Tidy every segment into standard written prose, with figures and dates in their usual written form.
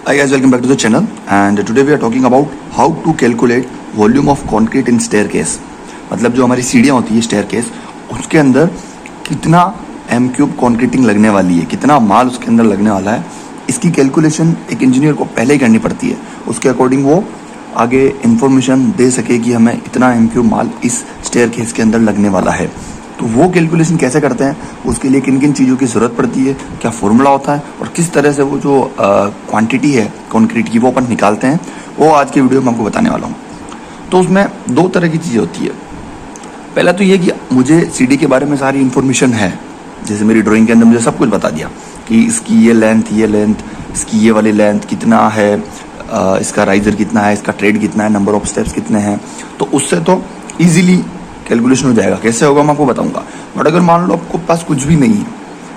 Hi guys, welcome back to the channel and today we are talking about how to calculate volume of concrete in staircase. मतलब जो हमारी सीढ़ियाँ होती है staircase, उसके अंदर कितना m क्यूब कॉन्क्रीटिंग लगने वाली है, कितना माल उसके अंदर लगने वाला है, इसकी कैलकुलेशन एक इंजीनियर को पहले ही करनी पड़ती है. उसके अकॉर्डिंग वो आगे इन्फॉर्मेशन दे सके कि हमें इतना m क्यूब माल इस स्टेयरकेस के अंदर लगने वाला है. तो वो कैलकुलेशन कैसे करते हैं, उसके लिए किन किन चीज़ों की ज़रूरत पड़ती है, क्या फॉर्मूला होता है और किस तरह से वो जो क्वांटिटी है कंक्रीट की वो अपन निकालते हैं, वो आज की वीडियो में आपको बताने वाला हूँ. तो उसमें दो तरह की चीज़ें होती है. पहला तो ये कि मुझे सीढ़ी के बारे में सारी इन्फॉर्मेशन है, जैसे मेरी ड्राइंग के अंदर मुझे सब कुछ बता दिया कि इसकी ये लेंथ, इसकी ये वाली लेंथ कितना है, इसका राइजर कितना है, इसका ट्रेड कितना है, नंबर ऑफ स्टेप्स कितने हैं. तो उससे तो ईजिली कैलकुलेशन हो जाएगा. कैसे होगा मैं आपको बताऊंगा. बट अगर मान लो आपको पास कुछ भी नहीं है,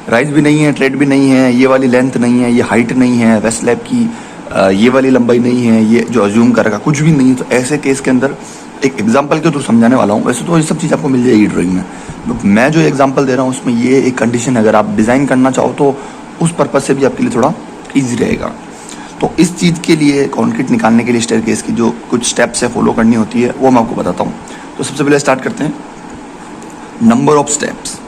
राइज भी नहीं है, ट्रेड भी नहीं है, ये वाली लेंथ नहीं है, ये हाइट नहीं है, वेस्ट स्लैब की ये वाली लंबाई नहीं है, ये जो अज्यूम करेगा कुछ भी नहीं है, तो ऐसे केस के अंदर एक एग्जांपल के थ्रू समझाने वाला हूँ. वैसे तो ये सब चीज़ आपको मिल जाएगी ड्राइंग में, तो मैं जो एग्जांपल दे रहा हूँ उसमें ये एक कंडीशन है. अगर आप डिज़ाइन करना चाहो तो उस पर्पज़ से भी आपके लिए थोड़ा ईजी रहेगा. तो इस चीज़ के लिए कंक्रीट निकालने के लिए स्टेयरकेस की जो कुछ स्टेप्स है फॉलो करनी होती है वो मैं आपको बताता हूँ. तो सबसे पहले स्टार्ट करते हैं. नंबर ऑफ स्टेप्स,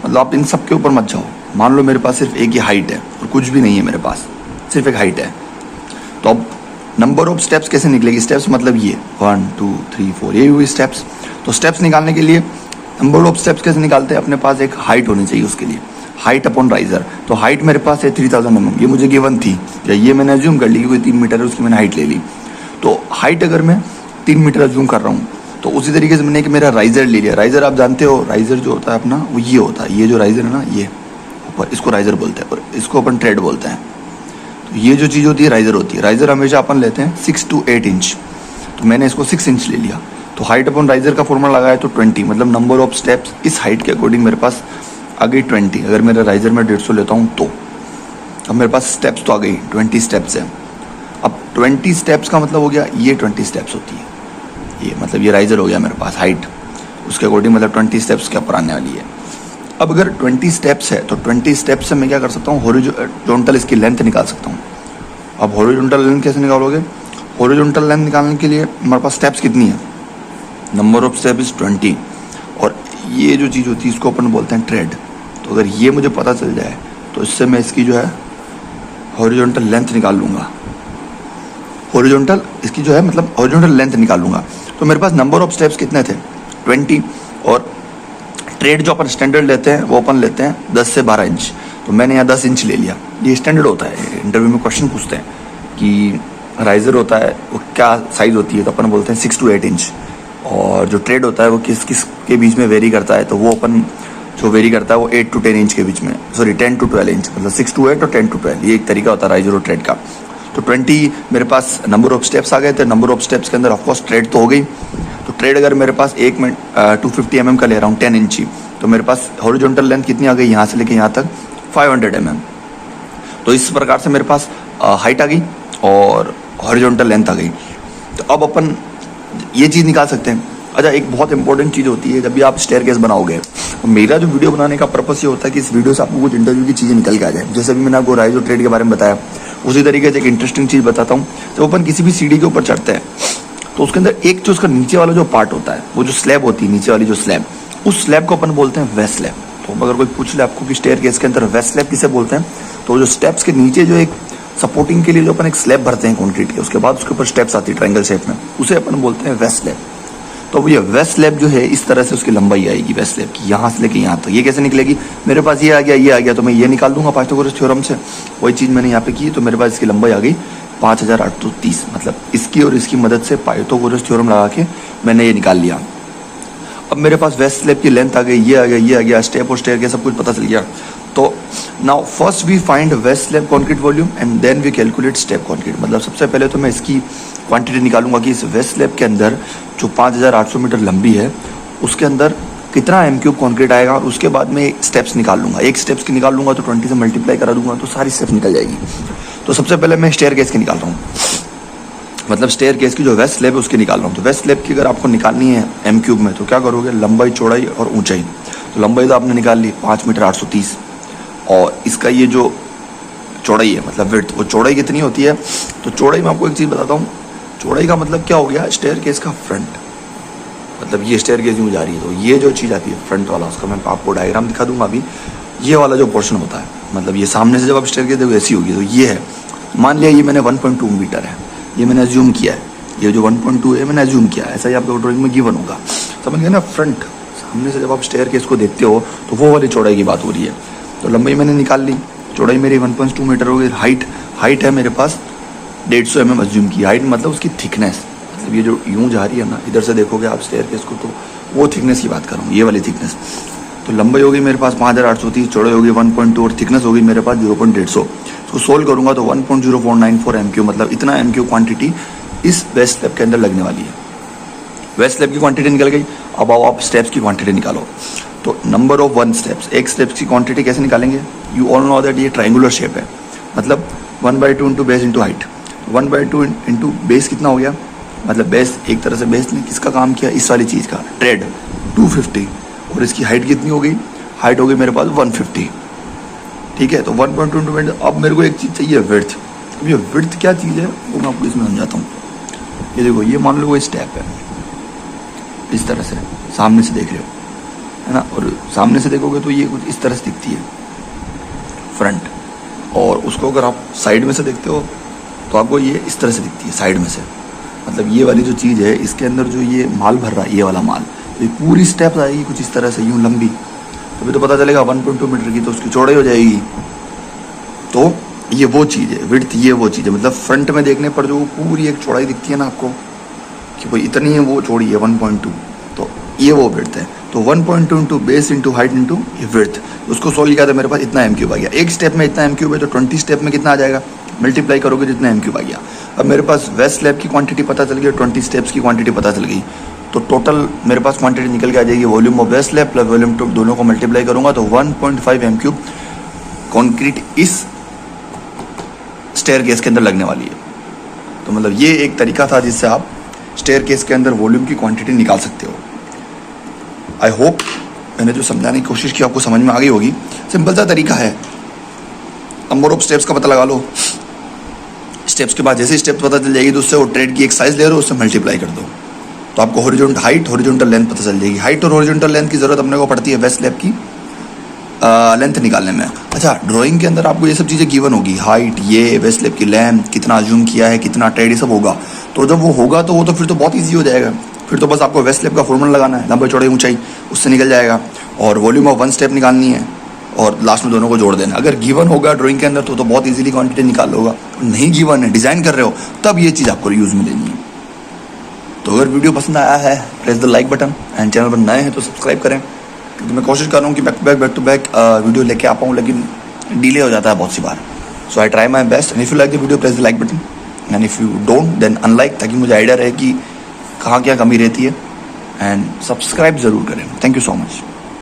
मतलब आप इन सब के ऊपर मत जाओ. मान लो मेरे पास सिर्फ एक ही हाइट है और कुछ भी नहीं है, मेरे पास सिर्फ एक हाइट है. तो अब नंबर ऑफ स्टेप्स कैसे निकलेगी. स्टेप्स मतलब ये 1 2 3 4 ये हुई स्टेप्स. तो स्टेप्स निकालने के लिए नंबर ऑफ स्टेप्स कैसे निकालते हैं, अपने पास एक हाइट होनी चाहिए. उसके लिए हाइट अपॉन राइजर. तो हाइट मेरे पास है 3000 mm, ये मुझे गिवन थी या ये मैंने अज्यूम कर ली कि कोई 3 मीटर है, उसकी मैंने हाइट ले ली. तो हाइट अगर मैं 3 मीटर अज्यूम कर रहा हूँ तो उसी तरीके से मैंने एक मेरा राइजर ले लिया. राइजर आप जानते हो, राइजर जो होता है अपना वो ये होता है. ये जो राइजर है ना, ये ऊपर, इसको राइजर बोलते हैं और इसको अपन ट्रेड बोलते हैं. तो ये जो चीज़ होती है राइजर होती है. राइजर हमेशा अपन लेते हैं 6 to 8 इंच. तो मैंने इसको 6 इंच ले लिया. तो हाइट अपॉन राइजर का फॉर्मूला लगाया तो 20, मतलब नंबर ऑफ स्टेप्स इस हाइट के अकॉर्डिंग मेरे पास आ गई 20. अगर मेरा राइजर में 150 लेता हूँ तो अब मेरे पास स्टेप्स तो आ गई 20 स्टेप्स है. अब 20 स्टेप्स का मतलब हो गया ये 20 स्टेप्स होती है. ये मतलब ये राइजर हो गया मेरे पास हाइट, उसके अकॉर्डिंग मतलब 20 स्टेप्स के ऊपर आने वाली है. अब अगर 20 स्टेप्स है तो 20 स्टेप्स से मैं क्या कर सकता हूँ, हॉरिजॉन्टल इसकी लेंथ निकाल सकता हूँ. अब हॉरिजॉन्टल लेंथ कैसे निकालोगे. हॉरिजॉन्टल लेंथ निकालने के लिए हमारे पास स्टेप्स कितनी है, नंबर ऑफ स्टेप इज 20. और ये जो चीज़ होती है इसको अपन बोलते हैं ट्रेड. तो अगर ये मुझे पता चल जाए तो इससे मैं इसकी जो है हॉरिजॉन्टल लेंथ निकाल लूँगा. हॉरिजॉन्टल इसकी जो है मतलब हॉरिजॉन्टल लेंथ निकाल लूँगा. तो मेरे पास नंबर ऑफ स्टेप्स कितने थे 20, और ट्रेड जो अपन स्टैंडर्ड लेते हैं वो अपन लेते हैं 10 से 12 इंच. तो मैंने यहाँ 10 इंच ले लिया. ये स्टैंडर्ड होता है. इंटरव्यू में क्वेश्चन पूछते हैं कि राइजर होता है वो क्या साइज़ होती है, तो अपन बोलते हैं 6 to 8 इंच. और जो ट्रेड होता है वो किस किस के बीच में वेरी करता है, तो वो अपन जो वेरी करता है वो 8 to 10 इंच के बीच में, सॉरी 10 to 12 इंच, मतलब 6 to 8 और 10 to 12. ये एक तरीका होता है राइजर और ट्रेड का. तो 20 मेरे पास नंबर ऑफ स्टेप्स आ गए थे. नंबर ऑफ स्टेप्स के अंदर ऑफकोर्स ट्रेड तो हो गई. तो ट्रेड अगर मेरे पास 1 मिनट 250 mm का ले रहा हूँ 10 इंची, तो मेरे पास हॉरिजॉन्टल लेंथ कितनी आ गई, यहाँ से लेके यहाँ तक 500 mm. तो इस प्रकार से मेरे पास हाइट आ गई और हॉरिजॉन्टल लेंथ आ गई. तो अब अपन ये चीज़ निकाल सकते हैं. अच्छा, एक बहुत इंपॉर्टेंट चीज़ होती है जब भी आप स्टेयरकेस बनाओगे. तो मेरा जो वीडियो बनाने का पर्पस ये होता है कि इस वीडियो से आपको कुछ इंटरव्यू की चीज़ें निकल के आ जाए. जैसे भी मैंने आपको राइज और ट्रेड के बारे में बताया, उसी तरीके से एक इंटरेस्टिंग चीज़ बताता हूँ. जब अपन किसी भी सीढ़ी के ऊपर चढ़ते हैं तो उसके अंदर एक जो उसका नीचे वाला जो पार्ट होता है, वो जो स्लैब होती है नीचे वाली जो स्लैब, उस स्लैब को अपन बोलते हैं वेस्ट स्लैब. तो अगर कोई पूछ ले आपको कि स्टेयरकेस के अंदर वेस्ट स्लैब किसे बोलते हैं, तो जो स्टेप्स के नीचे जो एक सपोर्टिंग के लिए जो अपन एक स्लैब भरते हैं कंक्रीट के, उसके बाद उसके ऊपर स्टेप्स आती है ट्रायंगल शेप में, उसे अपन बोलते हैं वेस्ट स्लैब. तो ये वेस्ट स्लैब जो है इस तरह से उसकी लंबाई आएगी वेस्ट स्लैब की, यहाँ से लेके यहाँ तक. ये कैसे निकलेगी, मेरे पास ये आ गया तो मैं ये निकाल दूंगा पाइथागोरस थ्योरम से. वही चीज़ मैंने यहाँ पे की. तो मेरे पास इसकी लंबाई आ गई 5830, मतलब इसकी और इसकी मदद से पाइथागोरस थ्योरम लगा के मैंने ये निकाल लिया. अब मेरे पास वेस्ट स्लैब की लेंथ आ गई, ये आ गया, स्टेप और स्टेयर के सब कुछ पता चल गया. तो now first we find waist slab concrete volume and then we calculate step concrete. मतलब सबसे पहले तो मैं इसकी क्वांटिटी निकालूंगा कि इस वेस्ट स्लैब के अंदर जो 5800 मीटर लंबी है उसके अंदर कितना m क्यूब कॉन्क्रीट आएगा, और उसके बाद में स्टेप्स निकाल लूँगा. एक स्टेप्स की निकाल लूँगा तो 20 से मल्टीप्लाई करा दूंगा तो सारी स्टेप्स निकल जाएगी. तो सबसे पहले मैं स्टेयरकेस की निकाल रहा हूँ, मतलब स्टेयरकेस की जो वेस्ट स्लैब है उसकी निकाल रहा हूँ. तो वेस्ट स्लैब की अगर आपको निकालनी है m क्यूब में तो क्या करोगे, लंबाई चौड़ाई और ऊंचाई. तो लंबाई तो आपने निकाल ली 5 मीटर 830, और इसका ये जो चौड़ाई है, मतलब विड्थ। वो चौड़ाई कितनी होती है, तो चौड़ाई में आपको एक चीज़ बताता हूँ। चौड़ाई का मतलब क्या हो गया, स्टेयरकेस का फ्रंट, मतलब ये स्टेयरकेस यूँ जा रही है तो ये जो चीज़ आती है फ्रंट वाला, उसका मैं आपको डायग्राम दिखा दूंगा अभी। ये वाला जो पोर्शन होता है, मतलब ये सामने से जब आप स्टेयरकेस देखो ऐसी होगी, तो ये है, मान लिया ये मैंने 1.2 मीटर है, ये मैंने अज्यूम किया है, ये जो 1.2 है मैंने अज्यूम किया है, ऐसा ही आपको ड्राइंग में गिवन होगा, समझ गए ना। फ्रंट सामने से जब आप स्टेयरकेस को देखते हो तो वो वाली चौड़ाई की बात हो रही है। तो लंबाई मैंने निकाल ली, चौड़ाई मेरी 1.2 मीटर हो गई। हाइट है मेरे पास 150 mm अज्यूम की। हाइट मतलब उसकी थिकनेस, मतलब ये जो यूँ जा रही है ना, इधर से देखोगे आप स्टेयरकेस को तो वो थिकनेस की बात कर रहा हूँ, ये वाली थिकनेस। तो लंबाई होगी मेरे पास 5830, चौड़ाई होगी 1.2 और थिकनेस होगी मेरे पास 0.150। इसको सोल्व करूँगा तो 1.0494 MQ, मतलब इतना MQ क्वांटिटी इस वेस्ट स्लैब के अंदर लगने वाली है। वेस्ट स्लैब की क्वांटिटी निकल गई। अब आओ आप स्टेप्स की क्वांटिटी निकालो। तो नंबर ऑफ 1 स्टेप्स, एक स्टेप्स की क्वांटिटी कैसे निकालेंगे, यू ऑल नो दैट ये ट्रायंगुलर शेप है, मतलब 1/2 into base into height. 1/2 into base कितना हो गया, मतलब बेस एक तरह से बेस ने किसका काम किया, इस वाली चीज़ का, ट्रेड 250, और इसकी हाइट कितनी हो गई, हाइट हो गई मेरे पास 150, ठीक है। तो 1.2 इंटू, अब मेरे को एक चीज़ चाहिए विड्थ। अब ये विड्थ क्या चीज़ है वो मैं आपको इसमें समझाता हूँ। ये देखो, ये मान लो वो स्टेप है, इस तरह से सामने से देख रहे हो, है ना, और सामने से देखोगे तो ये कुछ इस तरह से दिखती है फ्रंट, और उसको अगर आप साइड में से देखते हो तो आपको ये इस तरह से दिखती है साइड में से। मतलब ये वाली जो चीज़ है, इसके अंदर जो ये माल भर रहा है, ये वाला माल, तो ये पूरी स्टेप आएगी कुछ इस तरह से यूँ लंबी, तभी तो पता चलेगा 1.2 मीटर की, तो उसकी चौड़ाई हो जाएगी। तो ये वो चीज़ है विड्थ, ये वो चीज़ है, मतलब फ्रंट में देखने पर जो पूरी एक चौड़ाई दिखती है ना आपको कि भाई इतनी है, वो चौड़ी है 1.2, तो ये वो विड्थ है। तो 1.2 into base into height into ये विड्थ, उसको सोल्व किया था मेरे पास इतना MQ आ गया। एक स्टेप में इतना MQ है, तो 20 स्टेप में कितना आ जाएगा, मल्टीप्लाई करोगे जितना MQ आ गया। अब मेरे पास वेस्ट स्लैब की क्वांटिटी पता चल गई, 20 स्टेप्स की क्वांटिटी पता चल गई, तो टोटल मेरे पास क्वांटिटी निकल के आ जाएगी, volume of waist slab plus volume two, दोनों को मल्टीप्लाई करूंगा तो 1.5 MQ कॉन्क्रीट इस स्टेयरकेस के अंदर लगने वाली है। तो मतलब ये एक तरीका था जिससे आप स्टेयरकेस के अंदर वॉल्यूम की क्वांटिटी निकाल सकते हो। आई होप मैंने जो समझाने की कोशिश की आपको समझ में आ गई होगी। सिंपल सा तरीका है, नंबर ऑफ स्टेप्स का पता लगा लो, स्टेप्स के बाद जैसे स्टेप्स पता चल जाएगी तो उससे वो ट्रेड की एक साइज ले लो, उससे मल्टीप्लाई कर दो, तो आपको हॉरिजॉन्टल हाइट, हॉरिजॉन्टल लेंथ पता चल जाएगी। हाइट और हॉरिजॉन्टल लेंथ की जरूरत अपने को पड़ती है वेस्ट स्लैब की लेंथ निकालने में। अच्छा, ड्राइंग के अंदर आपको ये सब चीज़ें गिवन होगी, हाइट, ये वेस्ट स्लैब की लेंथ, कितना अज्यूम किया है, कितना ट्रेड, ये सब होगा। तो जब वो होगा तो वो तो फिर तो बहुत ईजी हो जाएगा, फिर तो बस आपको वेस्ट स्लैब का फॉर्मूला लगाना है, लंबाई चौड़ाई ऊंचाई, उससे निकल जाएगा, और वॉल्यूम ऑफ 1 स्टेप निकालनी है, और लास्ट में दोनों को जोड़ देना। अगर गिवन होगा ड्राइंग के अंदर तो बहुत इजीली क्वांटिटी निकाल लोगा, नहीं गिवन है, डिज़ाइन कर रहे हो, तब ये चीज़ आपको यूज़ में लेनी है। तो अगर वीडियो पसंद आया है press the like button, and channel पर नए हैं तो सब्सक्राइब करें, क्योंकि मैं कोशिश कर रहा हूँ कि बैक टू बैक वीडियो लेके आ पाऊँ, लेकिन डिले हो जाता है बहुत सी बार। So I try my best, and if you like the video press the like button, and if you don't then unlike, ताकि मुझे आइडिया रहे कि कहाँ क्या कमी रहती है, एंड सब्सक्राइब ज़रूर करें। Thank you so much.